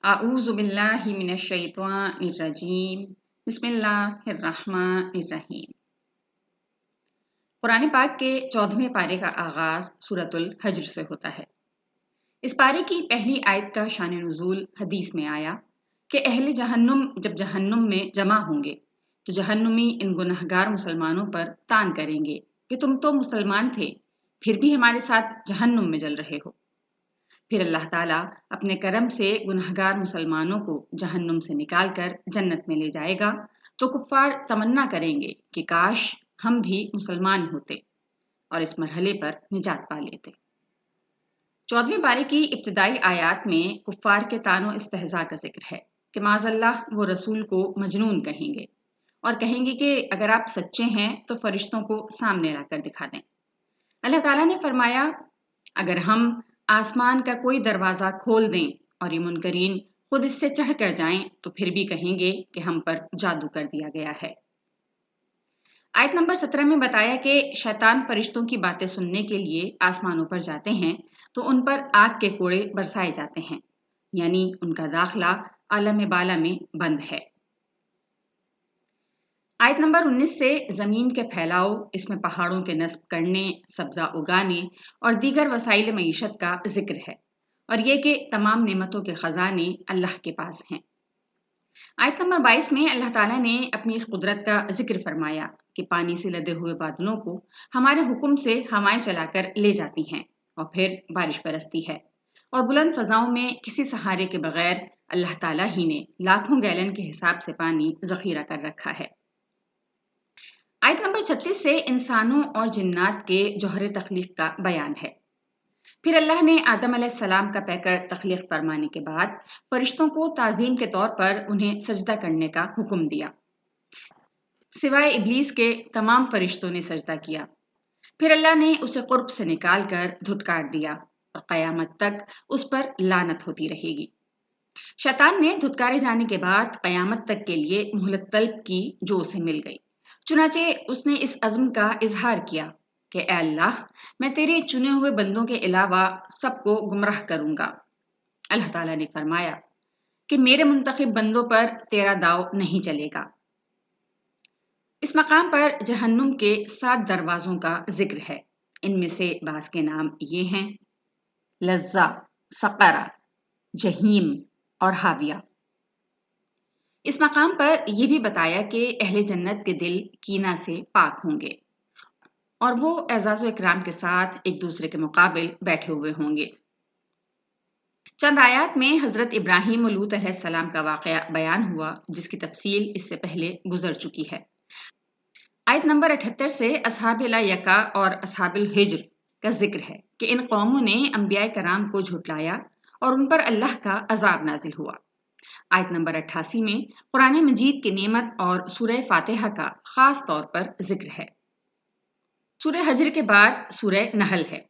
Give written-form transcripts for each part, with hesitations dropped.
अऊज़ु बिल्लाहि मिनश्शैतानिर्रजीम बिस्मिल्लाहिर्रहमानिर्रहीम। कुरान पाक के 14वें पारे का आगाज सूरतुल हज्र से होता है। इस पारे की पहली आयत का शान नुज़ूल हदीस में आया कि अहले जहन्नुम जब जहन्नुम में जमा होंगे तो जहन्नुमी इन गुनहगार मुसलमानों पर तान करेंगे कि तुम तो मुसलमान थे, फिर भी हमारे साथ जहन्नुम में जल रहे हो। फिर अल्लाह ताला अपने करम से गुनहगार मुसलमानों को जहन्नुम से निकालकर जन्नत में ले जाएगा तो कुफ्फार तमन्ना करेंगे कि काश हम भी मुसलमान होते और इस मरहले पर निजात पा लेते। 14वें पारे की इब्तिदाई आयात में कुफ्फार के तानो इस्तेहज़ा का जिक्र है कि माज़अल्लाह वो रसूल को मजनून कहेंगे और कहेंगे कि अगर आप सच्चे हैं तो फरिश्तों को सामने लाकर दिखा दें। अल्लाह ताला ने फरमाया, अगर हम आसमान का कोई दरवाज़ा खोल दें और ये मुनकरीन खुद इससे चढ़ कर जाएं तो फिर भी कहेंगे कि हम पर जादू कर दिया गया है। आयत नंबर 17 में बताया कि शैतान फरिश्तों की बातें सुनने के लिए आसमानों पर जाते हैं तो उन पर आग के कोड़े बरसाए जाते हैं, यानी उनका दाखिला आलम बाला में बंद है। आयत नंबर 19 से ज़मीन के फैलाव, इसमें पहाड़ों के नस्ब करने, सब्ज़ा उगाने और दीगर वसाइल मईशत का जिक्र है और ये कि तमाम नेमतों के ख़जाने अल्लाह के पास हैं। आयत नंबर 22 में अल्लाह ताला ने अपनी इस कुदरत का जिक्र फरमाया कि पानी से लदे हुए बादलों को हमारे हुक्म से हवाएं चलाकर ले जाती हैं और फिर बारिश बरसती है और बुलंद फ़ज़ाओं में किसी सहारे के बगैर अल्लाह ताला ही ने लाखों गैलन के हिसाब से पानी ज़ख़ीरा कर रखा है। आयत नंबर 36 से इंसानों और जिन्नात के जौहर तख्लीक का बयान है। फिर अल्लाह ने आदम अलैहिस्सलाम का पैकर तख्लीक फरमाने के बाद फरिश्तों को ताज़ीम के तौर पर उन्हें सजदा करने का हुक्म दिया। सिवाय इब्लीस के तमाम फरिश्तों ने सजदा किया। फिर अल्लाह ने उसे कुर्ब से निकाल कर धुतकार दिया और क़यामत तक उस पर लानत होती रहेगी। शैतान ने धुतकारे जाने के बाद क़यामत तक के लिए मोहलत तलब की जो उसे मिल गई। चुनाचे उसने इस अज़्म का इजहार किया कि ऐ अल्लाह, मैं तेरे चुने हुए बंदों के अलावा सबको गुमराह करूंगा। अल्लाह ताला ने फरमाया कि मेरे मुंतखब बंदों पर तेरा दाव नहीं चलेगा। इस मकाम पर जहन्नुम के 7 दरवाजों का जिक्र है। इनमें से बास के नाम ये हैं: लज्जा, सक़रा, जहीम और हाविया। इस मकाम पर यह भी बताया कि अहले जन्नत के दिल कीना से पाक होंगे और वो एजाज़ व इकराम के साथ एक दूसरे के मुकाबिल बैठे हुए होंगे। चंद आयात में हज़रत इब्राहीम और लूत अलैहिस्सलाम का वाक़या बयान हुआ जिसकी तफसील इससे पहले गुजर चुकी है। आयत नंबर 78 से अस्हाबुल यका और अस्हाबुल हिज्र का जिक्र है कि इन कौमों ने अंबिया कराम को झुटलाया और उन पर अल्लाह का अजाब नाजिल हुआ। आयत नंबर 88 में कुरान मजीद की नेमत और सूरह फातिहा का खास तौर पर जिक्र है। सूरह हज्र के बाद सूरह नहल है।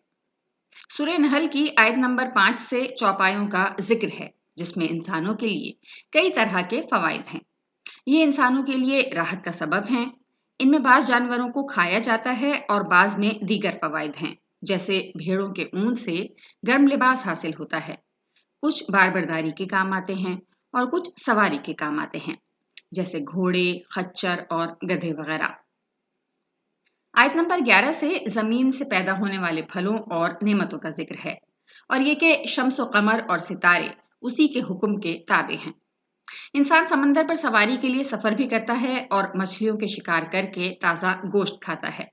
सूरह नहल की आयत नंबर 5 से चौपायों का जिक्र है जिसमें इंसानों के लिए कई तरह के फवाइद हैं। ये इंसानों के लिए राहत का सबब हैं। इनमें बाज़ जानवरों को खाया जाता है और बाज़ में दीगर फवाइद हैं, जैसे भेड़ों के ऊन से गर्म लिबास हासिल होता है, कुछ बारबरदारी के काम आते हैं और कुछ सवारी के काम आते हैं, जैसे घोड़े, खच्चर और गधे वगैरह। आयत नंबर 11 से ज़मीन से पैदा होने वाले फलों और नेमतों का जिक्र है और ये कि शम्स व कमर और सितारे उसी के हुक्म के ताबे हैं। इंसान समंदर पर सवारी के लिए सफ़र भी करता है और मछलियों के शिकार करके ताज़ा गोश्त खाता है।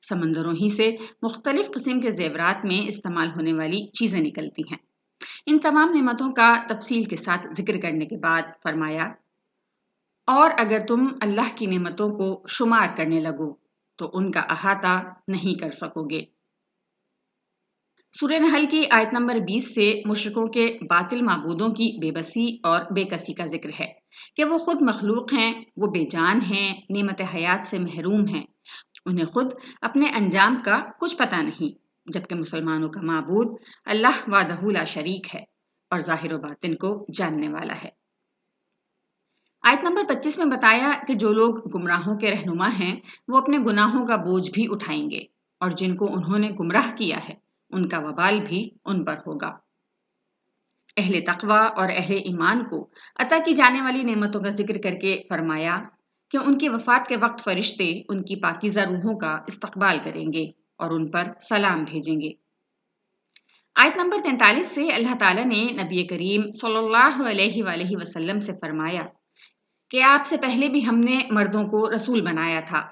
समंदरों ही से मुख्तलिफ किस्म के ज़ेवरात में इस्तेमाल होने वाली चीज़ें निकलती हैं। इन तमाम नेमतों का तफसील के साथ जिक्र करने के बाद फरमाया, और अगर तुम अल्लाह की नेमतों को शुमार करने लगो तो उनका अहाता नहीं कर सकोगे। सूरह नहल की आयत नंबर 20 से मुशरिकों के बातिल माबूदों की बेबसी और बेकसी का जिक्र है कि वो खुद मखलूक हैं, वो बेजान हैं, नेमत हयात से महरूम हैं, उन्हें खुद अपने अंजाम का कुछ पता नहीं, जबकि मुसलमानों का माबूद अल्लाह वादहू ला शरीक है और ज़ाहिर व बातिन को जानने वाला है। आयत नंबर 25 में बताया कि जो लोग गुमराहों के रहनुमा हैं वो अपने गुनाहों का बोझ भी उठाएंगे और जिनको उन्होंने गुमराह किया है उनका वबाल भी उन पर होगा। اہل تقوی اور اہل ایمان کو عطا کی جانے والی نعمتوں کا ذکر کر کے فرمایا کہ ان کی وفات کے وقت فرشتے ان کی پاکیزہ روحوں کا استقبال کریں گے اور ان پر سلام بھیجیں گے۔ آیت نمبر 43 سے اللہ تعالیٰ نے نبی کریم صلی اللہ علیہ وآلہ وسلم سے فرمایا کہ آپ سے پہلے بھی ہم نے مردوں کو رسول بنایا تھا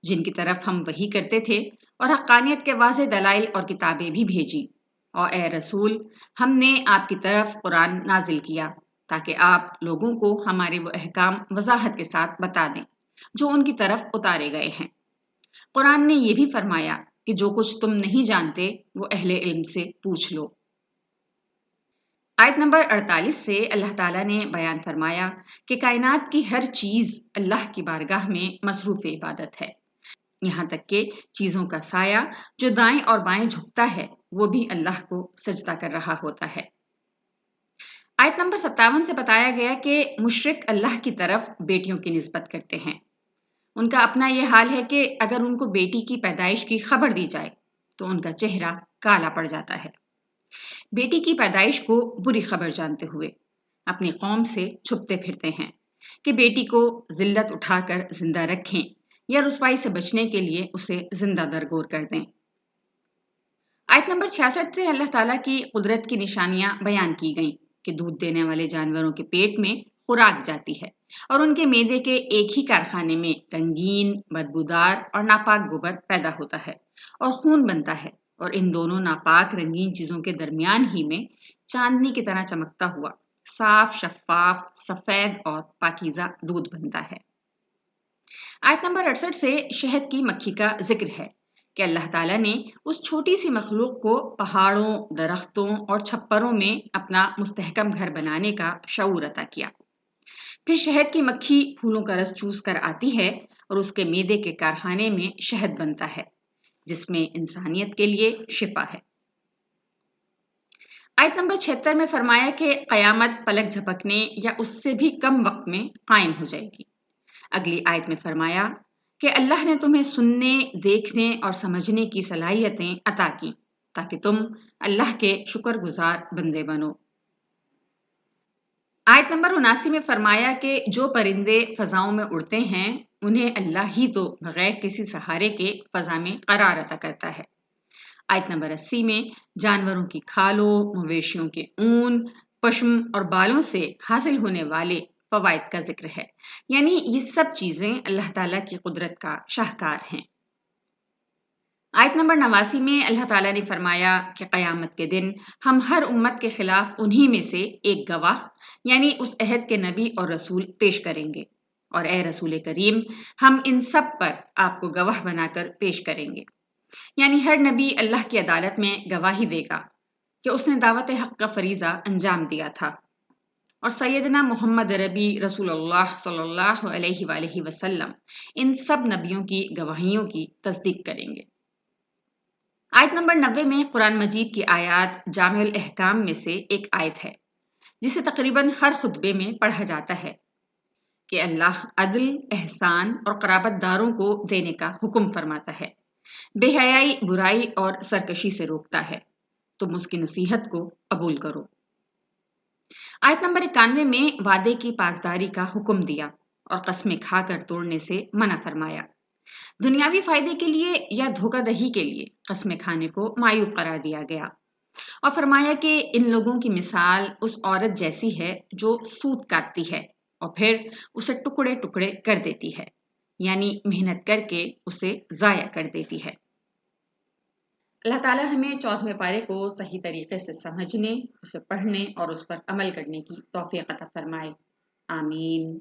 جن کی طرف ہم وحی کرتے تھے اور حقانیت کے واضح دلائل اور کتابیں بھی بھیجی، اور اے رسول ہم نے آپ کی طرف قرآن نازل کیا تاکہ آپ لوگوں کو ہمارے وہ احکام وضاحت کے ساتھ بتا دیں جو ان کی طرف اتارے گئے ہیں۔ قرآن نے یہ بھی فرمایا کہ جو کچھ تم نہیں جانتے وہ اہل علم سے پوچھ لو۔ آیت نمبر 48 سے اللہ تعالیٰ نے بیان فرمایا کہ کائنات کی ہر چیز اللہ کی بارگاہ میں مصروف عبادت ہے، یہاں تک کہ چیزوں کا سایہ جو دائیں اور بائیں جھکتا ہے وہ بھی اللہ کو سجدہ کر رہا ہوتا ہے۔ آیت نمبر 57 سے بتایا گیا کہ مشرک اللہ کی طرف بیٹیوں کی نسبت کرتے ہیں۔ ان کا اپنا یہ حال ہے کہ اگر ان کو بیٹی کی پیدائش کی خبر دی جائے تو ان کا چہرہ کالا پڑ جاتا ہے۔ بیٹی کی پیدائش کو بری خبر جانتے ہوئے اپنی قوم سے چھپتے پھرتے ہیں کہ بیٹی کو ذلت اٹھا کر زندہ رکھیں یا رسوائی سے بچنے کے لیے اسے زندہ درگور کر دیں۔ آیت نمبر 66 سے اللہ تعالیٰ کی قدرت کی نشانیاں بیان کی گئیں کہ دودھ دینے والے جانوروں کے پیٹ میں خوراک جاتی ہے اور ان کے معدے کے ایک ہی کارخانے میں رنگین، بدبودار اور ناپاک گوبر پیدا ہوتا ہے اور خون بنتا ہے، اور ان دونوں ناپاک رنگین چیزوں کے درمیان ہی میں چاندنی کی طرح چمکتا ہوا صاف، شفاف، سفید اور پاکیزہ دودھ بنتا ہے۔ آیت نمبر 68 سے شہد کی مکھی کا ذکر ہے کہ اللہ تعالیٰ نے اس چھوٹی سی مخلوق کو پہاڑوں، درختوں اور چھپروں میں اپنا مستحکم گھر بنانے کا شعور عطا کیا۔ پھر شہد کی مکھی پھولوں کا رس چوس کر آتی ہے اور اس کے معدے کے کارخانے میں شہد بنتا ہے جس میں انسانیت کے لیے شفا ہے۔ آیت نمبر 76 میں فرمایا کہ قیامت پلک جھپکنے یا اس سے بھی کم وقت میں قائم ہو جائے گی۔ اگلی آیت میں فرمایا کہ اللہ نے تمہیں سننے، دیکھنے اور سمجھنے کی صلاحیتیں عطا کی تاکہ تم اللہ کے شکر گزار بندے بنو۔ آیت نمبر 79 میں فرمایا کہ جو پرندے فضاؤں میں اڑتے ہیں انہیں اللہ ہی تو بغیر کسی سہارے کے فضا میں قرار عطا کرتا ہے۔ آیت نمبر 80 میں جانوروں کی کھالوں، مویشیوں کے اون، پشم اور بالوں سے حاصل ہونے والے فوائد کا ذکر ہے، یعنی یہ سب چیزیں اللہ تعالیٰ کی قدرت کا شاہکار ہیں۔ آیت نمبر 89 میں اللہ تعالیٰ نے فرمایا کہ قیامت کے دن ہم ہر امت کے خلاف انہی میں سے ایک گواہ یعنی اس عہد کے نبی اور رسول پیش کریں گے، اور اے رسول کریم ہم ان سب پر آپ کو گواہ بنا کر پیش کریں گے، یعنی ہر نبی اللہ کی عدالت میں گواہی دے گا کہ اس نے دعوت حق کا فریضہ انجام دیا تھا، اور سیدنا محمد عربی رسول اللہ صلی اللہ علیہ وآلہ وسلم ان سب نبیوں کی گواہیوں کی تصدیق کریں گے۔ آیت نمبر 90 میں قرآن مجید کی آیات جامع الاحکام میں سے ایک آیت ہے جسے تقریباً ہر خطبے میں پڑھا جاتا ہے کہ اللہ عدل، احسان اور قرابت داروں کو دینے کا حکم فرماتا ہے، بے حیائی، برائی اور سرکشی سے روکتا ہے، تم اس کی نصیحت کو قبول کرو۔ آیت نمبر 91 میں وعدے کی پاسداری کا حکم دیا اور قسمیں کھا کر توڑنے سے منع فرمایا۔ دنیاوی فائدے کے لیے یا دھوکہ دہی کے لیے قسمیں کھانے کو معیوب قرار دیا گیا، اور فرمایا کہ ان لوگوں کی مثال اس عورت جیسی ہے جو سود کاٹتی ہے اور پھر اسے ٹکڑے ٹکڑے کر دیتی ہے، یعنی محنت کر کے اسے ضائع کر دیتی ہے۔ اللہ تعالیٰ ہمیں 14ویں پارے کو صحیح طریقے سے سمجھنے، اسے پڑھنے اور اس پر عمل کرنے کی توفیق عطا فرمائے۔ آمین۔